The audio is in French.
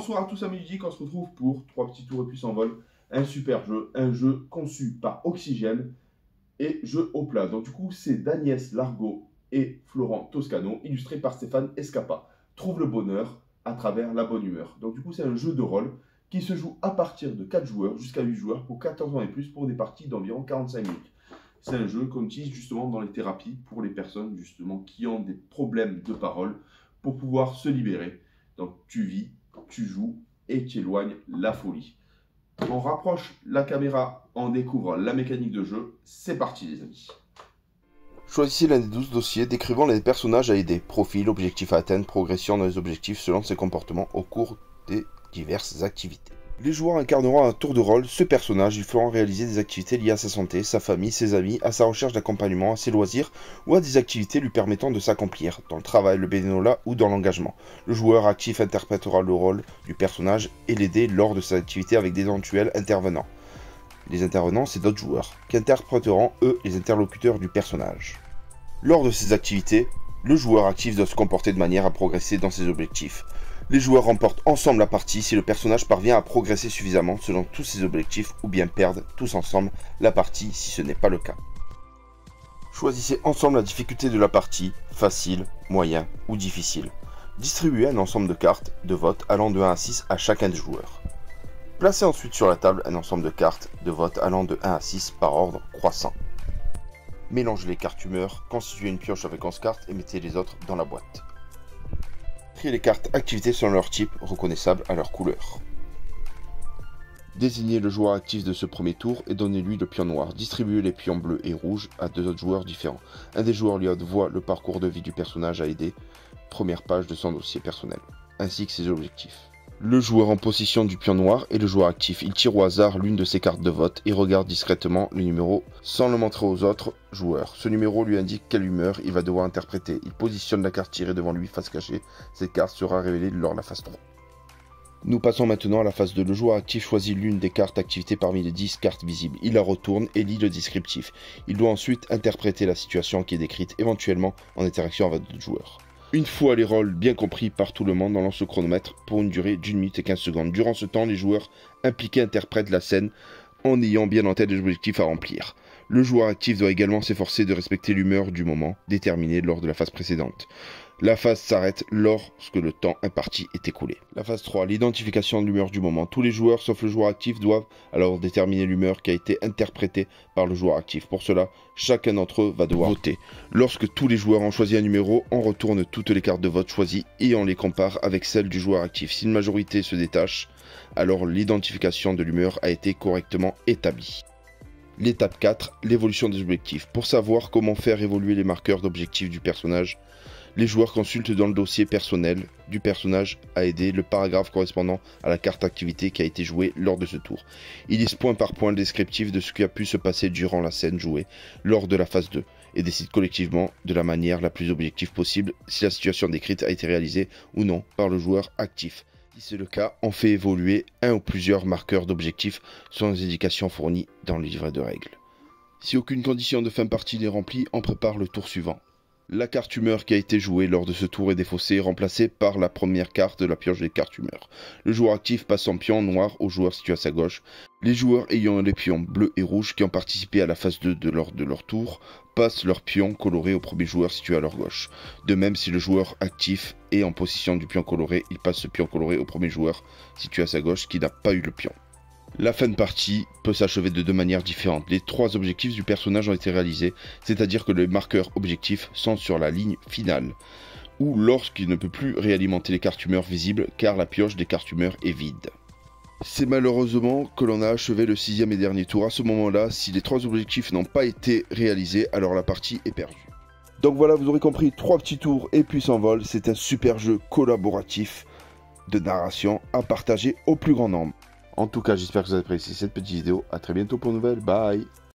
Bonsoir à tous amis ludiques, on se retrouve pour 3 petits tours et puis s'envole. Un super jeu, un jeu conçu par Oxygène et jeu au plat. Donc du coup, c'est d'Agnès Largot et Florent Toscano, illustré par Stéphane Escapa. Trouve le bonheur à travers la bonne humeur. Donc du coup, c'est un jeu de rôle qui se joue à partir de 4 joueurs jusqu'à 8 joueurs pour 14 ans et plus pour des parties d'environ 45 minutes. C'est un jeu qu'on utilise justement dans les thérapies pour les personnes justement qui ont des problèmes de parole pour pouvoir se libérer. Donc tu vis, tu joues et tu éloignes la folie. On rapproche la caméra, on découvre la mécanique de jeu. C'est parti les amis. Choisissez l'un des 12 dossiers décrivant les personnages à aider. Profil, objectif à atteindre, progression dans les objectifs selon ses comportements au cours des diverses activités. Les joueurs incarneront à tour de rôle ce personnage. Ils feront réaliser des activités liées à sa santé, sa famille, ses amis, à sa recherche d'accompagnement, à ses loisirs ou à des activités lui permettant de s'accomplir, dans le travail, le bénévolat ou dans l'engagement. Le joueur actif interprétera le rôle du personnage et l'aider lors de ses activités avec d'éventuels intervenants. Les intervenants, c'est d'autres joueurs, qui interpréteront, eux, les interlocuteurs du personnage. Lors de ces activités, le joueur actif doit se comporter de manière à progresser dans ses objectifs. Les joueurs remportent ensemble la partie si le personnage parvient à progresser suffisamment selon tous ses objectifs ou bien perdent tous ensemble la partie si ce n'est pas le cas. Choisissez ensemble la difficulté de la partie, facile, moyen ou difficile. Distribuez un ensemble de cartes de vote allant de 1 à 6 à chacun des joueurs. Placez ensuite sur la table un ensemble de cartes de vote allant de 1 à 6 par ordre croissant. Mélangez les cartes humeur, constituez une pioche avec 11 cartes et mettez les autres dans la boîte. Triez les cartes activités selon leur type, reconnaissables à leur couleur. Désignez le joueur actif de ce premier tour et donnez-lui le pion noir. Distribuez les pions bleus et rouges à 2 autres joueurs différents. Un des joueurs lui voit le parcours de vie du personnage à aider, première page de son dossier personnel, ainsi que ses objectifs. Le joueur en possession du pion noir est le joueur actif. Il tire au hasard l'une de ses cartes de vote et regarde discrètement le numéro sans le montrer aux autres joueurs. Ce numéro lui indique quelle humeur il va devoir interpréter. Il positionne la carte tirée devant lui face cachée. Cette carte sera révélée lors de la phase 3. Nous passons maintenant à la phase 2. Le joueur actif choisit l'une des cartes activité parmi les 10 cartes visibles. Il la retourne et lit le descriptif. Il doit ensuite interpréter la situation qui est décrite, éventuellement en interaction avec d'autres joueurs. Une fois les rôles bien compris par tout le monde, on lance le chronomètre pour une durée d'1 minute et 15 secondes. Durant ce temps, les joueurs impliqués interprètent la scène en ayant bien en tête les objectifs à remplir. Le joueur actif doit également s'efforcer de respecter l'humeur du moment déterminée lors de la phase précédente. La phase s'arrête lorsque le temps imparti est écoulé. La phase 3, l'identification de l'humeur du moment. Tous les joueurs, sauf le joueur actif, doivent alors déterminer l'humeur qui a été interprétée par le joueur actif. Pour cela, chacun d'entre eux va devoir voter. Lorsque tous les joueurs ont choisi un numéro, on retourne toutes les cartes de vote choisies et on les compare avec celles du joueur actif. Si une majorité se détache, alors l'identification de l'humeur a été correctement établie. L'étape 4, l'évolution des objectifs. Pour savoir comment faire évoluer les marqueurs d'objectifs du personnage, les joueurs consultent dans le dossier personnel du personnage à aider le paragraphe correspondant à la carte activité qui a été jouée lors de ce tour. Ils lisent point par point le descriptif de ce qui a pu se passer durant la scène jouée lors de la phase 2 et décident collectivement de la manière la plus objective possible si la situation décrite a été réalisée ou non par le joueur actif. Si c'est le cas, on fait évoluer un ou plusieurs marqueurs d'objectifs selon les indications fournies dans le livret de règles. Si aucune condition de fin de partie n'est remplie, on prépare le tour suivant. La carte humeur qui a été jouée lors de ce tour est défaussée et remplacée par la première carte de la pioche des cartes humeur. Le joueur actif passe son pion noir au joueur situé à sa gauche. Les joueurs ayant les pions bleus et rouges qui ont participé à la phase 2 de leur tour passent leur pion coloré au premier joueur situé à leur gauche. De même, si le joueur actif est en possession du pion coloré, il passe ce pion coloré au premier joueur situé à sa gauche qui n'a pas eu le pion. La fin de partie peut s'achever de 2 manières différentes. Les 3 objectifs du personnage ont été réalisés, c'est-à-dire que les marqueurs objectifs sont sur la ligne finale, ou lorsqu'il ne peut plus réalimenter les cartes humeur visibles car la pioche des cartes humeur est vide. C'est malheureusement que l'on a achevé le 6e et dernier tour. À ce moment-là, si les 3 objectifs n'ont pas été réalisés, alors la partie est perdue. Donc voilà, vous aurez compris, 3 petits tours et puis s'envole. C'est un super jeu collaboratif de narration à partager au plus grand nombre. En tout cas, j'espère que vous avez apprécié cette petite vidéo. A très bientôt pour une nouvelle. Bye!